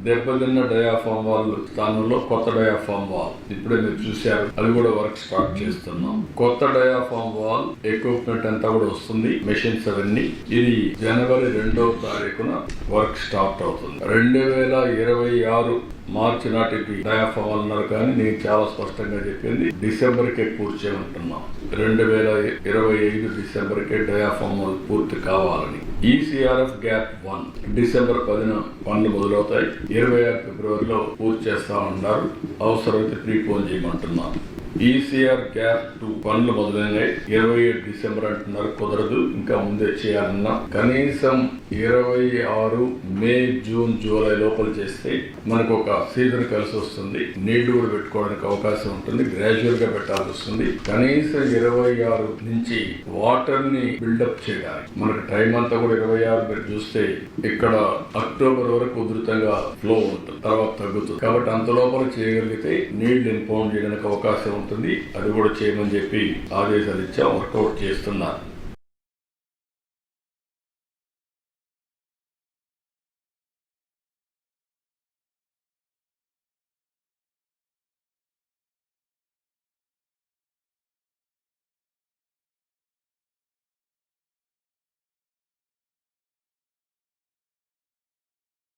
దెబ్బతిన్న diaphragm wall స్థానంలో కొత్త డయాఫామ్ వాల్ ఇప్పుడే మీరు చూశారు. అది కూడా వర్క్ స్టార్ట్ చేస్తున్నాం. కొత్త డయాఫామ్ వాల్ ఎక్విప్మెంట్ అంతా కూడా వస్తుంది, మెషిన్స్ అవన్నీ. ఇది జనవరి 2వ తారీఖున వర్క్ స్టార్ట్ అవుతుంది. 2026 మార్చి నాటికి డయాఫామ్ అన్నారు, కానీ నేను చాలా స్పష్టంగా చెప్పింది డిసెంబర్కే పూర్తి చేయమంటున్నాం. 2025 డిసెంబర్కే డయాఫామ్ వాల్ పూర్తి కావాలని. ఈసీఆర్ఎఫ్ గ్యాప్ 1 డిసెంబర్ 10న పనులు మొదలవుతాయి. 26 ఫిబ్రవరిలో పూర్తి చేస్తామన్నారు. అవసరమైతే ప్రీపోన్ చేయమంటున్నాం. ఈసీఆర్ గ్యాప్ 2 పనులు మొదలైనాయి. 27 డిసెంబర్ అంటున్నారు, కుదరదు, ఇంకా ముందే చేయాలన్నా. కనీసం 26 మే, జూన్, జూలై లోపల చేస్తే మనకు ఒక సీజన్ కలిసి వస్తుంది. నీళ్లు కూడా పెట్టుకోవడానికి అవకాశం ఉంటుంది. గ్రాడ్యువల్ గా పెట్టాల్సి వస్తుంది. కనీసం 26 నుంచి వాటర్ ని బిల్డప్ చేయడానికి మనకు టైం అంతా కూడా 26 మీరు చూస్తే ఇక్కడ అక్టోబర్ వరకు ఉధృతంగా ఫ్లో ఉంటుంది, తర్వాత తగ్గుతుంది. కాబట్టి అంత లోపల చేయగలిగితే నీళ్లు ఇంపౌండ్ చేయడానికి అవకాశం ఉంటుంది. అది కూడా చేయమని చెప్పి ఆదేశాలు ఇచ్చా, వర్కౌట్ చేస్తున్నారు.